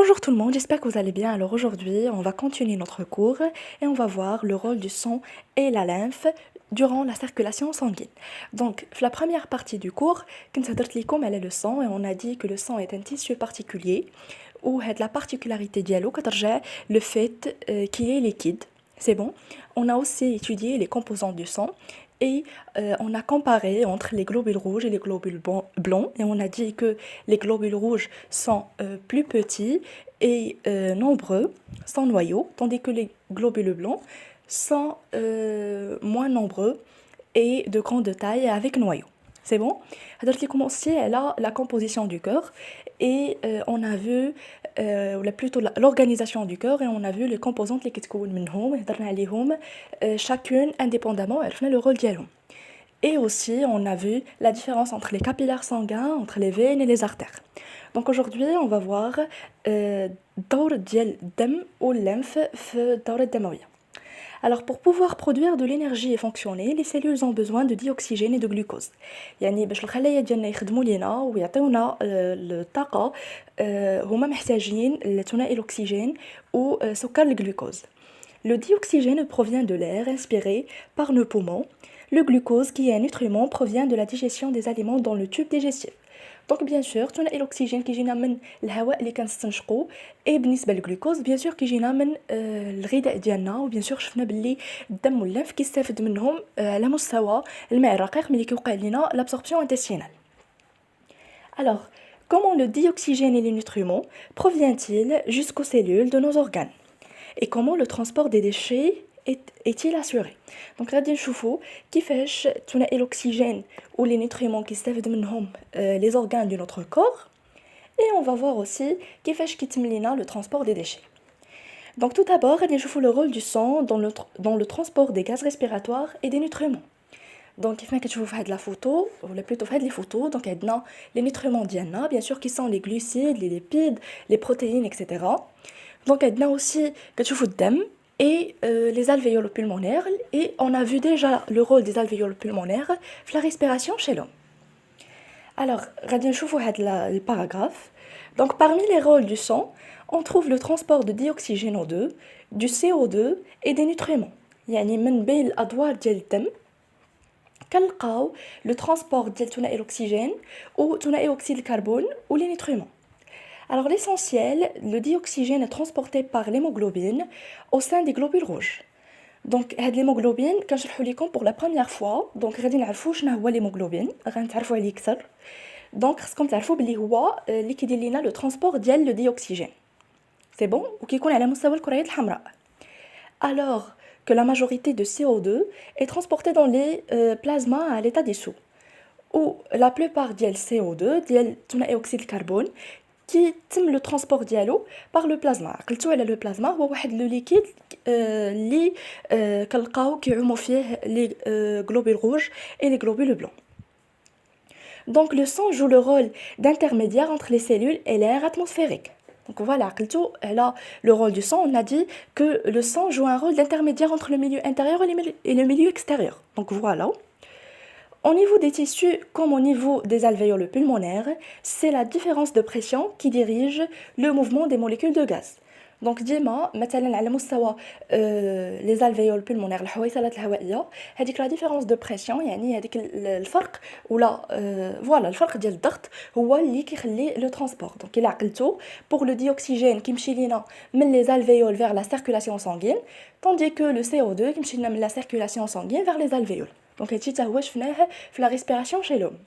Bonjour tout le monde, j'espère que vous allez bien. Alors aujourd'hui, on va continuer notre cours et on va voir le rôle du sang et la lymphe durant la circulation sanguine. Donc, la première partie du cours, كنت هضرت لكم على le sang et on a dit que le sang est un tissu particulier où la particularité ديالو كترجع le fait qu'il est liquide. C'est bon. On a aussi étudié les composants du sang et on a comparé entre les globules rouges et les globules blancs et on a dit que les globules rouges sont plus petits et nombreux, sans noyau, tandis que les globules blancs sont moins nombreux et de grande taille avec noyau. C'est bon. هضرت لكم aussi la composition du cœur et on a vu ou plutôt l'organisation du cœur et on a vu les composantes اللي كتكون منهم هضرنا عليهم chacune indépendamment عرفنا le rôle ديالهم. Et aussi, on a vu la différence entre les capillaires sanguins, entre les veines et les artères. Donc aujourd'hui, on va voir الدور ديال الدم والليمف في الدورة الدموية. Alors pour pouvoir produire de l'énergie et fonctionner, les cellules ont besoin de dioxygène et de glucose. يعني باش الخلايا ديالنا يخدموا لينا ويعطيونا الطاقة هما محتاجين لثنائي الأكسجين وسكر الجلوكوز. Le dioxygène provient de l'air inspiré par nos poumons. Le glucose, qui est un nutriment, provient de la digestion des aliments dans le tube digestif. Donc bien sûr, ثنائي الأكسجين كيجينا من الهواء اللي كنستنشقو et بالنسبة للجلوكوز bien sûr كيجينا من الغذاء ديالنا وبيان سور شفنا باللي الدم والليمف كيستافد منهم على مستوى الماء الرقيق ملي كيوقع لينا l'absorption intestinale. Alors, comment le dioxygène et les nutriments provient-il jusqu'aux cellules de nos organes? Et comment le transport des déchets est-il assuré? Donc غادي نشوفوا كيفاش ثنائي الأكسجين ou les nutriments كيستافد منهم les organes de notre corps et on va voir aussi كيفاش كيتم لينا le transport des déchets. Donc tout d'abord غادي نشوفوا le rôle du sang dans le transport des gaz respiratoires et des nutriments. Donc كيف ما كتشوفوا في هاد la photo ou plutôt في هاد les photos donc عندنا les nutriments ديالنا bien sûr qui sont les glucides, les lipides, les protéines etc. Donc عندنا aussi كتشوفوا الدم et les alvéoles pulmonaires et on a vu déjà le rôle des alvéoles pulmonaires في la respiration chez l'homme. Alors غادي نشوفوا هاد le paragraphe. Donc parmi les rôles du sang, on trouve le transport de dioxygène O2, du CO2 et des nutriments. يعني من بين الأدوار ديال الدم كنلقاو le transport ديال ثنائي الأكسجين و ثنائي أكسيد الكربون و les nutriments. Alors l'essentiel, le dioxygène est transporté par l'hémoglobine au sein des globules rouges. Donc l'hémoglobine, كنشرحوا لكم pour la première fois, donc غادي نعرفوا شنو هو l'hémoglobine, غنتعرفوا عليه اكثر. Donc خصكم تعرفوا بلي هو اللي كيدير لينا le transport ديال le dioxygène. C'est bon وكيكون على مستوى الكريات الحمراء. Alors que la majorité de CO2 est transportée dans les plasmas à l'état dissous. Ou la plupart ديال CO2 ديال ثنائي أكسيد الكربون qui تم le transport ديالو par le plasma. عقلتوا على le plasma هو واحد لو ليكيد اللي كنلقاو كيعوموا فيه les globules rouges et les globules blancs. Donc le sang joue le rôle d'intermédiaire entre les cellules et l'air atmosphérique. Donc voilà, عقلتوا على le rôle du sang, on a dit que le sang joue un rôle d'intermédiaire entre le milieu intérieur et le milieu extérieur. Donc voilà. Au niveau des tissus, comme au niveau des alvéoles pulmonaires, c'est la différence de pression qui dirige le mouvement des molécules de gaz. Donc ديما مثلا على مستوى les alvéoles pulmonaires الحويصلات الهوائية هذيك la différence de pression يعني هذيك الفرق ولا voilà الفرق ديال الضغط هو اللي كيخلي le transport. Donc إلا عقلتو pour le dioxygène كيمشي لينا من les alvéoles vers la circulation sanguine tandis que le CO2 كيمشي لنا من la circulation sanguine vers les alvéoles. Donc هادشي حتى هو شفناه في la respiration chez l'homme.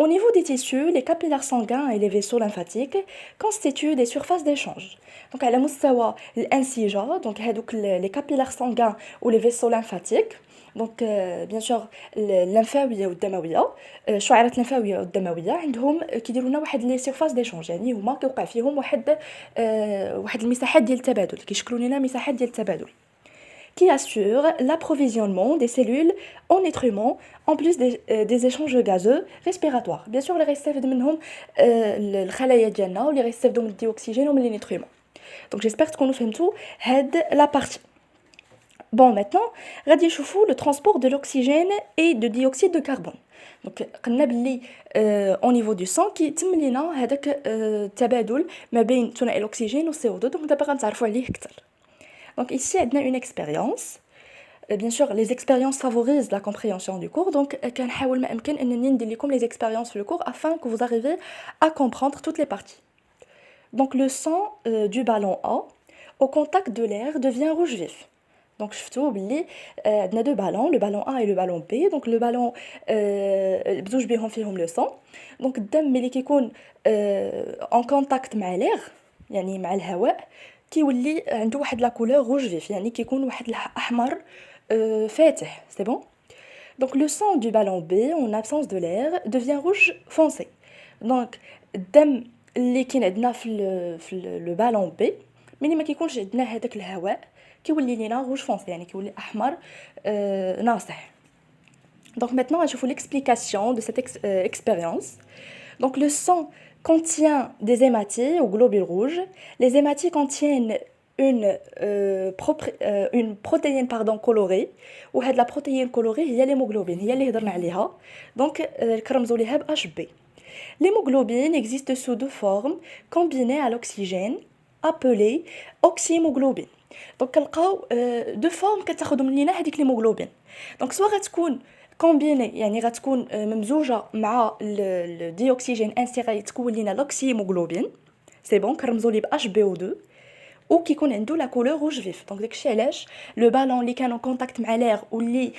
Au niveau des tissus, les capillaires sanguins et les vaisseaux lymphatiques constituent des surfaces d'échange. Donc على مستوى الأنسجة donc هادوك les capillaires sanguins ou les vaisseaux lymphatiques donc bien sûr الليمفاويه والدمويه الشعيرات الليمفاويه والدمويه عندهم كيديروا لنا واحد لي سيرفاس ديشونج يعني هما كيوقع فيهم واحد المساحات ديال التبادل كيشكلوا لنا مساحات ديال التبادل qui assure l'approvisionnement des cellules en nutriments en plus des échanges gazeux respiratoires. Bien sûr, les يستافد منهم الخلايا ديالنا واللي يستافدوا من الديوكسيجين ومن les nutriments. Donc j'espère تكونوا فهمتوا هاد la partie. Bon, maintenant, غادي نشوفوا le transport de l'oxygène et de dioxyde de carbone. Donc, قلنا باللي au niveau du sang كيتم لينا هذاك التبادل ما بين ثنائي الأكسجين و CO2. Donc, دابا غنتعرفوا عليه أكثر. Donc, ici, عندنا une expérience. Bien sûr, les expériences favorisent la compréhension du cours. Donc, كنحاول ما أمكن أنني ندير لكم les expériences le cours afin que vous arrivez à comprendre toutes les parties. Donc, le sang du ballon A, au contact de l'air, devient rouge vif. Donc, شفتوا بلي عندنا deux ballons, le ballon A et le ballon B. Donc, le ballon بزوج بيهم فيهم le sang. Donc, الدم ملي كيكون en contact مع l'air, يعني مع الهواء, كيولي عنده واحد لا كولور روج فيف, يعني كيكون واحد الأحمر فاتح, c'est bon. Donc, le sang du ballon B, en absence de l'air, devient rouge foncé. Donc, الدم اللي كاين عندنا في le ballon B, ملي ما كيكونش عندنا هذاك الهواء, كيولي لينا rouge foncé, يعني كيولي أحمر ناصح. Donc, maintenant, on va l'explication de cette expérience. Donc, le sang contient des hématies ou globules rouges. Les hématies contiennent une protéine colorée. و هاد la protéine colorée هي l'hémoglobine, هي اللي هضرنا عليها. Donc, كرمزوا ليها ب HB. L'hémoglobine existe sous deux formes combinées à l'oxygène appelées oxyhémoglobine. Donc, كنلقاو deux formes كتاخذهم لينا هذيك l'hémoglobine. Donc, soit غتكون كومبيني, يعني غتكون ممزوجه مع الديوكسيجين انسيري تكون لينا لوكسيموغلوبين, سي بون, كرمزوا لي ب HbO2, و كيكون عنده لا كولور روج فيف. دونك داكشي علاش لو بالون اللي كان كونتاكت مع لير واللي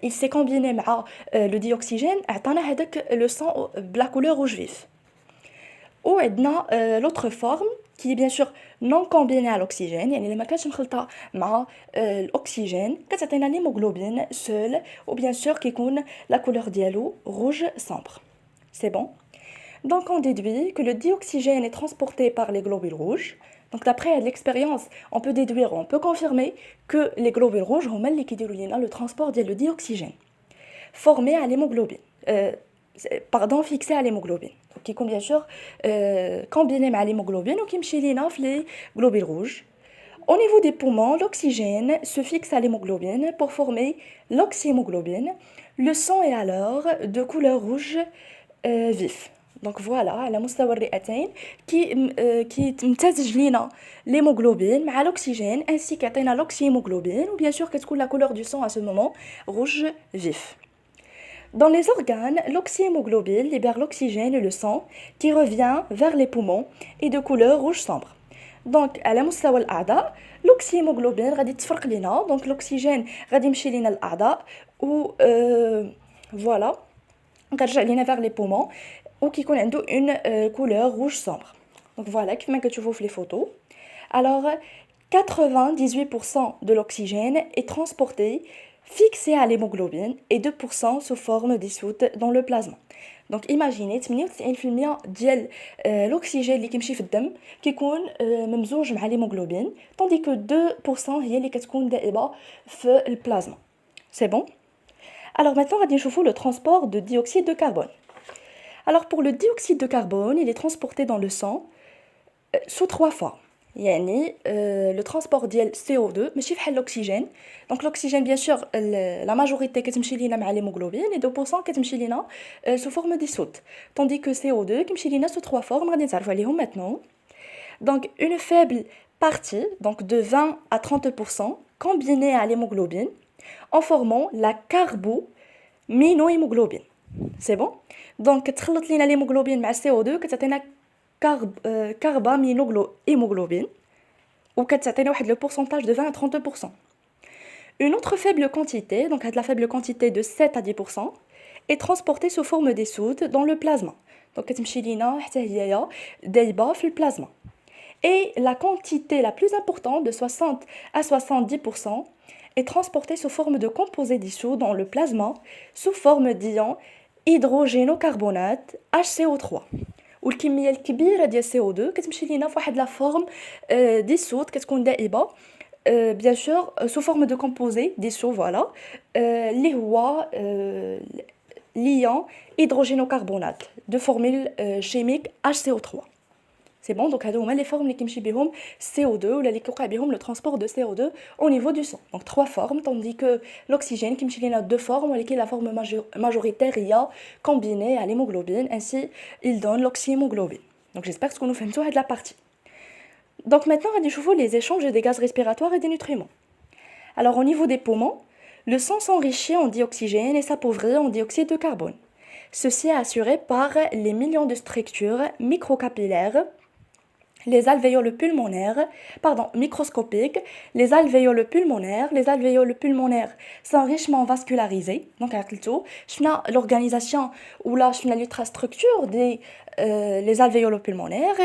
il s'est combiné مع لو ديوكسيجين عطانا هذاك لو سون بلا كولور روج فيف. و عندنا l'autre forme qui est bien sûr non combinée à l'oxygène, يعني اللي ما كانش مخلطه مع الاكسجين, كتعطينا l'hémoglobine seule, ou bien sûr كيكون la couleur ديالو rouge sombre. C'est bon. Donc on déduit que le dioxygène est transporté par les globules rouges. Donc d'après l'expérience, on peut déduire, on peut confirmer que les globules rouges هما اللي كيديروا لينا le transport ديال le dioxygène formé à l'hémoglobine. Fixé à l'hémoglobine. Qui est bien sûr combiné à l'hémoglobine ou qui me lina les globules rouges. Au niveau des poumons, l'oxygène se fixe à l'hémoglobine pour former l'oxyhémoglobine. Le sang est alors de couleur rouge vif. Donc voilà, على مستوى الرئتين qui تمتزج لينا l'hémoglobine مع l'oxygène ainsi qu'atteint l'oxyhémoglobine, ou bien sûr كتكون la couleur du sang à ce moment rouge vif. Dans les organes, l'oxyhémoglobine libère l'oxygène et le sang qui revient vers les poumons et de couleur rouge sombre. Donc, على مستوى الأعضاء, l'oxyhémoglobine غادي تفرق لنا, donc l'oxygène غادي يمشي لنا الأعضاء و voilà, غترجع لنا vers les poumons ou qui يكون عنده une couleur rouge sombre. Donc voilà, كيف ما كتشوفوا في les photos. Alors, 98% de l'oxygène est transporté fixé à l'hémoglobine et 2% sous forme dissoute dans le plasma. Donc imaginez 98% ديال l'oxygène اللي كيمشي في الدم كيكون ممزوج مع l'hémoglobine, tandis que 2% هي اللي كتكون دائبه في البلازما. C'est bon. Alors maintenant غادي نشوفوا le transport de dioxyde de carbone. Alors pour le dioxyde de carbone, il est transporté dans le sang sous trois formes. يعني le transport ديال CO2 ماشي بحال l'oxygène. Donc l'oxygène bien sûr la majorité كتمشي لينا مع l'hémoglobine et 2% كتمشي لينا sous forme dissoute. Tandis que CO2 كيمشي لينا sous trois formes غادي نتعرفوا عليهم maintenant. Donc une faible partie, donc de 20 à 30% combinée à l'hémoglobine en formant la carbaminohémoglobine. C'est bon. Donc تخلط لينا l'hémoglobine مع CO2 كتعطينا carbaminohémoglobine ou كتعطينا واحد le pourcentage de 20 à 30%. Une autre faible quantité, donc la faible quantité de 7 à 10%, est transportée sous forme dissoute dans le plasma. Donc كتمشي لينا حتى هي دايبه في البلازما. Et la quantité la plus importante de 60 à 70% est transportée sous forme de composés dissous dans le plasma sous forme d'ion hydrogénocarbonate HCO3. والكميه الكبيره ديال CO2 كتمشي لينا في واحد لا فورم ديسوت كتكون دائبه bien sûr sous forme de composé dissous, voilà, اللي هو l'ion hydrogénocarbonate de formule chimique HCO3. C'est bon, donc هادو هما les formes اللي كيمشي بهم CO2 ولا اللي كيوقع بهم le transport de CO2 au niveau du sang. Donc trois formes, tandis que l'oxygène كيمشي لينا deux formes, ولكن la forme majoritaire هي combinée à l'hémoglobine, ainsi il donne l'oxyhémoglobine. Donc j'espère que nous فهمتوا هاد la partie. Donc maintenant, on va voir les échanges des gaz respiratoires et des nutriments. Alors au niveau des poumons, le sang s'enrichit en dioxygène et s'appauvrit en dioxyde de carbone. Ceci est assuré par les millions de structures microcapillaires, les alvéoles pulmonaires, microscopiques, les alvéoles pulmonaires sont richement vascularisés. Donc, l'organisation ou l'ultrastructure des les alvéoles pulmonaires,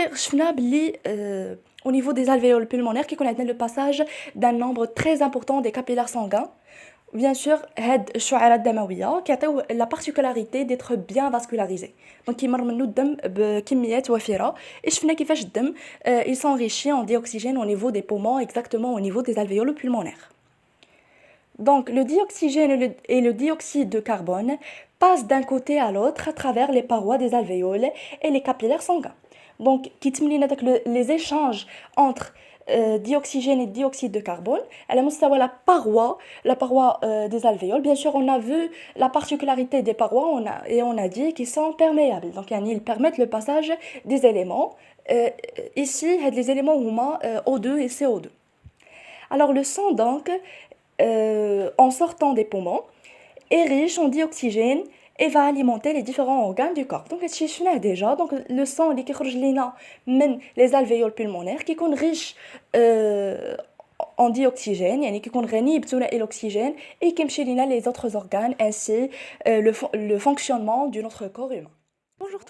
au niveau des alvéoles pulmonaires qui connaissent le passage d'un nombre très important des capillaires sanguins. Bien sûr, هاد الشعيرات الدموية كيعطيو la particularité d'être bien vascularisé. Donc يمر منو الدم بكميات وفيرة. شفنا كيفاش الدم il s'enrichit en dioxygène au niveau des poumons, exactement au niveau des alvéoles pulmonaires. Donc le dioxygène et le dioxyde de carbone passent d'un côté à l'autre à travers les parois des alvéoles et les capillaires sanguins. Donc كيتم les échanges entre dioxygène et dioxyde de carbone, elle a la paroi des alvéoles. Bien sûr, on a vu la particularité des parois on a dit qu'ils sont perméables. Donc, ils permettent le passage des éléments. Ici, les éléments O2 et CO2. Alors, le sang, donc, en sortant des poumons, est riche en dioxygène et va alimenter les différents organes du corps. Donc, c'est déjà. Donc, le sang qui sort les alvéoles pulmonaires qui sont riches en dioxygène, qui sont غني l'oxygène et qui les autres organes ainsi le fonctionnement de notre corps humain. Bonjour tout le monde.